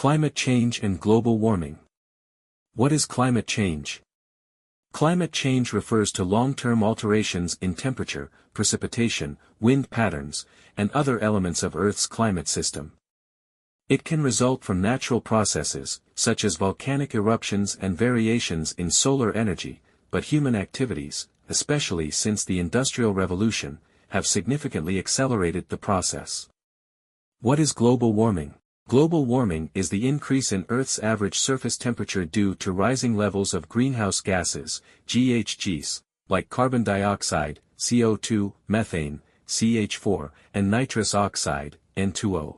Climate change and global warming. What is climate change? Climate change refers to long-term alterations in temperature, precipitation, wind patterns, and other elements of Earth's climate system. It can result from natural processes, such as volcanic eruptions and variations in solar energy, but human activities, especially since the Industrial Revolution, have significantly accelerated the process. What is global warming? Global warming is the increase in Earth's average surface temperature due to rising levels of greenhouse gases, GHGs, like carbon dioxide, CO2, methane, CH4, and nitrous oxide, N2O.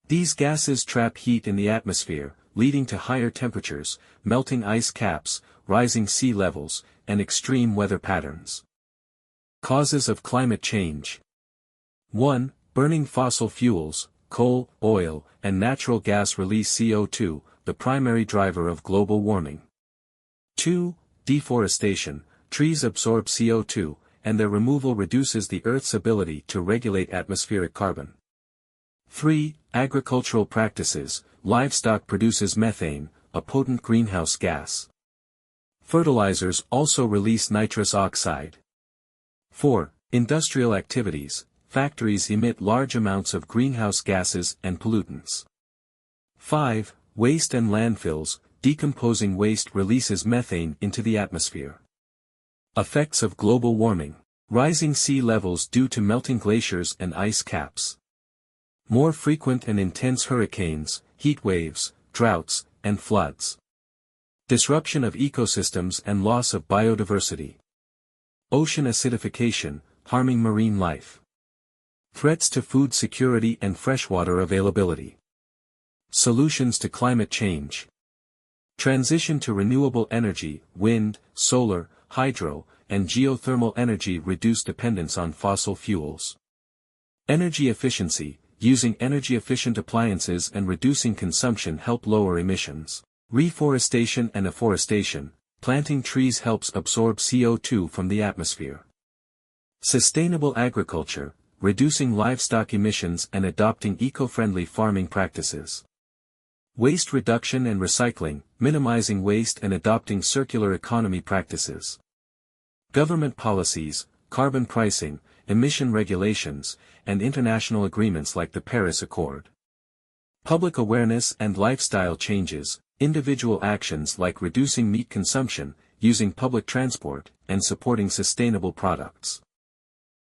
These gases trap heat in the atmosphere, leading to higher temperatures, melting ice caps, rising sea levels, and extreme weather patterns. Causes of climate change. 1. Burning fossil fuels, coal, oil, and natural gas release CO2, the primary driver of global warming. 2. Deforestation, trees absorb CO2, and their removal reduces the Earth's ability to regulate atmospheric carbon. 3. Agricultural practices, livestock produces methane, a potent greenhouse gas. Fertilizers also release nitrous oxide. 4. Industrial activities, factories emit large amounts of greenhouse gases and pollutants. 5. Waste and landfills, decomposing waste releases methane into the atmosphere. Effects of global warming. Rising sea levels due to melting glaciers and ice caps. More frequent and intense hurricanes, heat waves, droughts, and floods. Disruption of ecosystems and loss of biodiversity. Ocean acidification, harming marine life. Threats to food security and freshwater availability. Solutions to climate change. Transition to renewable energy, wind, solar, hydro, and geothermal energy reduce dependence on fossil fuels. Energy efficiency, using energy-efficient appliances and reducing consumption help lower emissions. Reforestation and afforestation, planting trees helps absorb CO2 from the atmosphere. Sustainable agriculture, reducing livestock emissions and adopting eco-friendly farming practices. Waste reduction and recycling, minimizing waste and adopting circular economy practices. Government policies, carbon pricing, emission regulations, and international agreements like the Paris Accord. Public awareness and lifestyle changes, individual actions like reducing meat consumption, using public transport, and supporting sustainable products.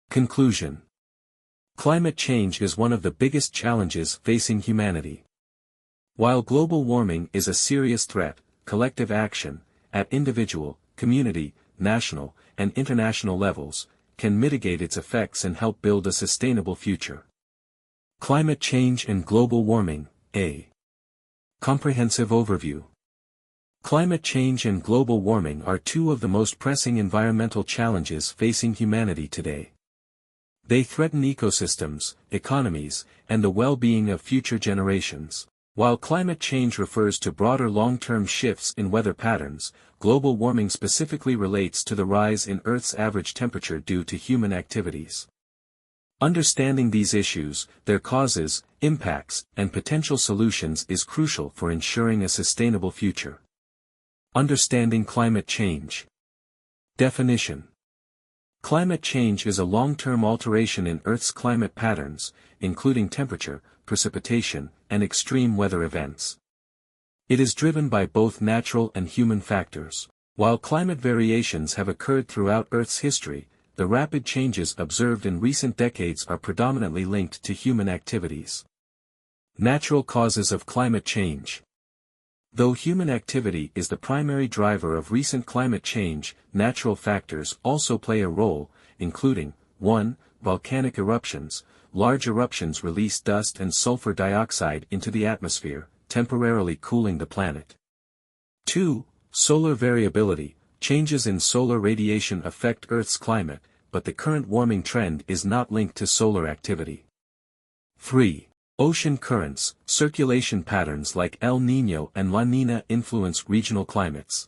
Conclusion. Climate change is one of the biggest challenges facing humanity. While global warming is a serious threat, collective action, at individual, community, national, and international levels, can mitigate its effects and help build a sustainable future. Climate change and global warming, a comprehensive overview. Climate change and global warming are two of the most pressing environmental challenges facing humanity today. They threaten ecosystems, economies, and the well-being of future generations. While climate change refers to broader long-term shifts in weather patterns, global warming specifically relates to the rise in Earth's average temperature due to human activities. Understanding these issues, their causes, impacts, and potential solutions is crucial for ensuring a sustainable future. Understanding climate change. Definition. Climate change is a long-term alteration in Earth's climate patterns, including temperature, precipitation, and extreme weather events. It is driven by both natural and human factors. While climate variations have occurred throughout Earth's history, the rapid changes observed in recent decades are predominantly linked to human activities. Natural causes of climate change. Though human activity is the primary driver of recent climate change, natural factors also play a role, including 1. Volcanic eruptions. Large eruptions release dust and sulfur dioxide into the atmosphere, temporarily cooling the planet. 2. Solar variability. Changes in solar radiation affect Earth's climate, but the current warming trend is not linked to solar activity. 3. Ocean currents. Circulation patterns like El Niño and La Niña influence regional climates.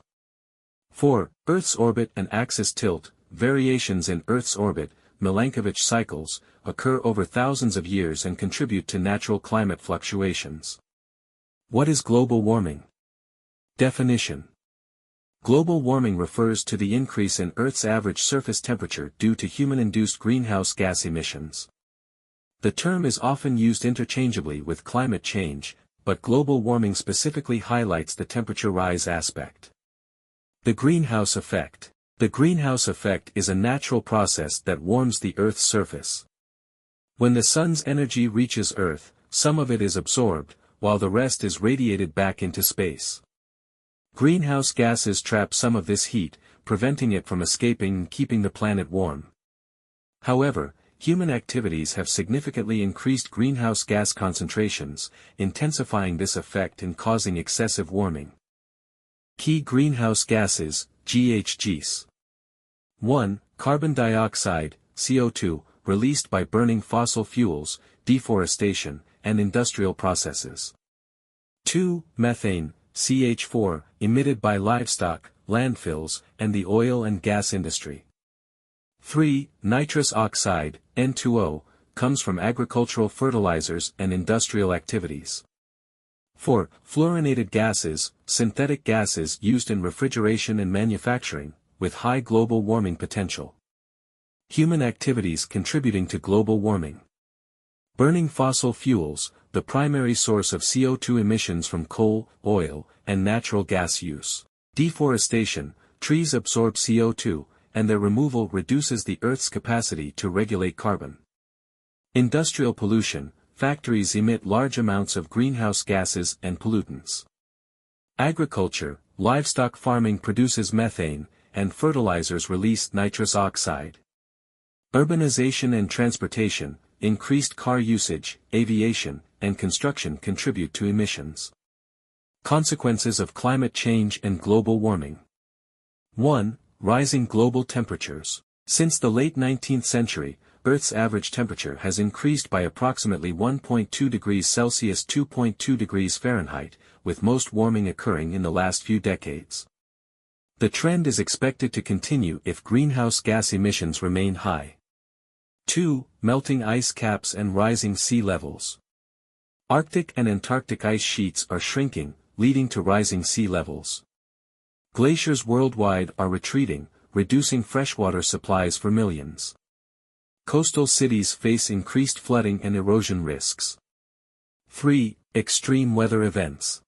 4. Earth's orbit and axis tilt. Variations in Earth's orbit, Milankovitch cycles, occur over thousands of years and contribute to natural climate fluctuations. What is global warming? Definition. Global warming refers to the increase in Earth's average surface temperature due to human-induced greenhouse gas emissions. The term is often used interchangeably with climate change, but global warming specifically highlights the temperature rise aspect. The greenhouse effect. The greenhouse effect is a natural process that warms the Earth's surface. When the sun's energy reaches Earth, some of it is absorbed, while the rest is radiated back into space. Greenhouse gases trap some of this heat, preventing it from escaping and keeping the planet warm. However, human activities have significantly increased greenhouse gas concentrations, intensifying this effect and causing excessive warming. Key greenhouse gases, GHGs. 1. Carbon dioxide, CO2, released by burning fossil fuels, deforestation, and industrial processes. 2. Methane, CH4, emitted by livestock, landfills, and the oil and gas industry. 3. Nitrous oxide, N2O, comes from agricultural fertilizers and industrial activities. 4. Fluorinated gases, synthetic gases used in refrigeration and manufacturing, with high global warming potential. Human activities contributing to global warming. Burning fossil fuels, the primary source of CO2 emissions from coal, oil, and natural gas use. Deforestation, trees absorb CO2, and their removal reduces the Earth's capacity to regulate carbon. Industrial pollution, factories emit large amounts of greenhouse gases and pollutants. Agriculture, livestock farming produces methane, and fertilizers release nitrous oxide. Urbanization and transportation, increased car usage, aviation, and construction contribute to emissions. Consequences of climate change and global warming. 1. Rising global temperatures. Since the late 19th century, Earth's average temperature has increased by approximately 1.2 degrees Celsius (2.2 degrees Fahrenheit), with most warming occurring in the last few decades. The trend is expected to continue if greenhouse gas emissions remain high. 2. Melting ice caps and rising sea levels. Arctic and Antarctic ice sheets are shrinking, leading to rising sea levels. Glaciers worldwide are retreating, reducing freshwater supplies for millions. Coastal cities face increased flooding and erosion risks. 3. Extreme weather events.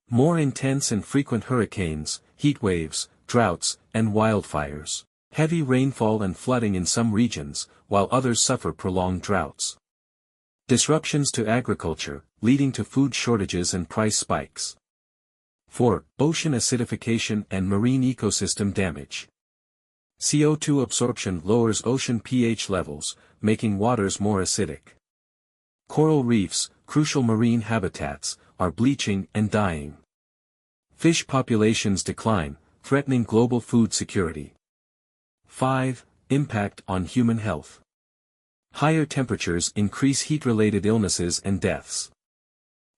More intense and frequent hurricanes, heat waves, droughts, and wildfires. Heavy rainfall and flooding in some regions, while others suffer prolonged droughts. Disruptions to agriculture, leading to food shortages and price spikes. 4. Ocean acidification and marine ecosystem damage. CO2 absorption lowers ocean pH levels, making waters more acidic. Coral reefs, crucial marine habitats, are bleaching and dying. Fish populations decline, threatening global food security. 5. Impact on human health. Higher temperatures increase heat-related illnesses and deaths.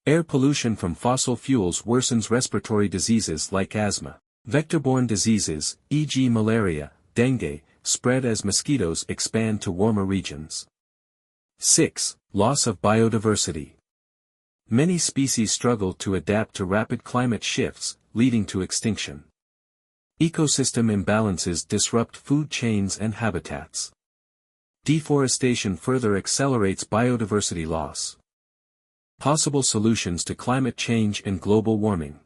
Air pollution from fossil fuels worsens respiratory diseases like asthma. Vector-borne diseases, e.g. malaria, dengue, spread as mosquitoes expand to warmer regions. 6. Loss of biodiversity. Many species struggle to adapt to rapid climate shifts, leading to extinction. Ecosystem imbalances disrupt food chains and habitats. Deforestation further accelerates biodiversity loss. Possible solutions to climate change and global warming.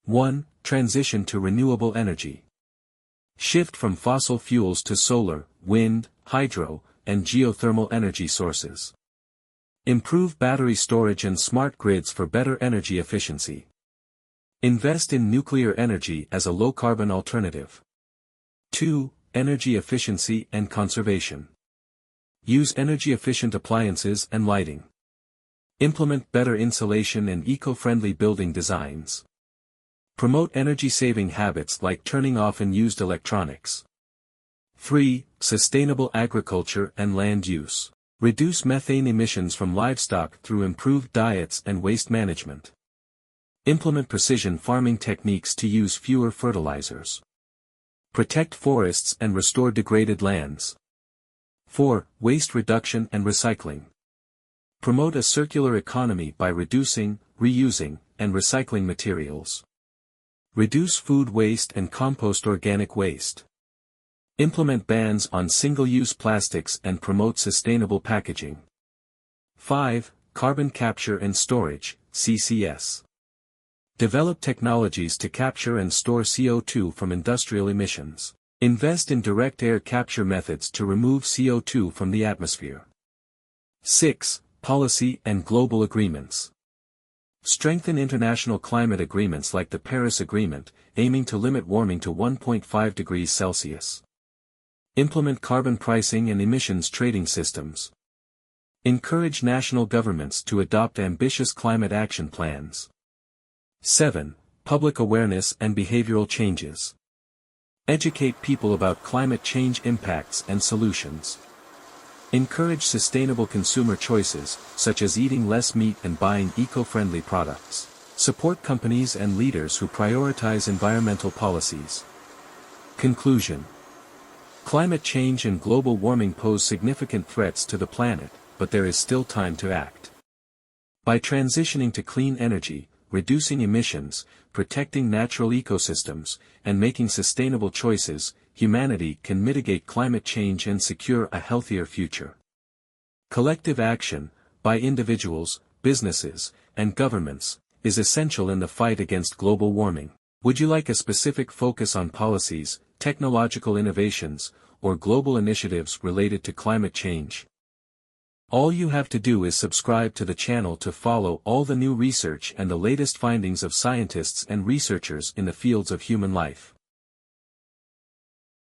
1. Transition to renewable energy. Shift from fossil fuels to solar, wind, hydro, and geothermal energy sources. Improve battery storage and smart grids for better energy efficiency. Invest in nuclear energy as a low-carbon alternative. 2. Energy efficiency and conservation. Use energy-efficient appliances and lighting. Implement better insulation and eco-friendly building designs. Promote energy-saving habits like turning off unused electronics. 3. Sustainable agriculture and land use. Reduce methane emissions from livestock through improved diets and waste management. Implement precision farming techniques to use fewer fertilizers. Protect forests and restore degraded lands. 4. Waste reduction and recycling. Promote a circular economy by reducing, reusing, and recycling materials. Reduce food waste and compost organic waste. Implement bans on single-use plastics and promote sustainable packaging. 5. Carbon capture and storage, CCS. Develop technologies to capture and store CO2 from industrial emissions. Invest in direct air capture methods to remove CO2 from the atmosphere. 6. Policy and global agreements. Strengthen international climate agreements like the Paris Agreement, aiming to limit warming to 1.5 degrees Celsius. Implement carbon pricing and emissions trading systems. Encourage national governments to adopt ambitious climate action plans. 7. Public awareness and behavioral changes. Educate people about climate change impacts and solutions. Encourage sustainable consumer choices, such as eating less meat and buying eco-friendly products. Support companies and leaders who prioritize environmental policies. Conclusion. Climate change and global warming pose significant threats to the planet, but there is still time to act. By transitioning to clean energy, reducing emissions, protecting natural ecosystems, and making sustainable choices, humanity can mitigate climate change and secure a healthier future. Collective action, by individuals, businesses, and governments, is essential in the fight against global warming. Would you like a specific focus on policies, technological innovations, or global initiatives related to climate change? All you have to do is subscribe to the channel to follow all the new research and the latest findings of scientists and researchers in the fields of human life.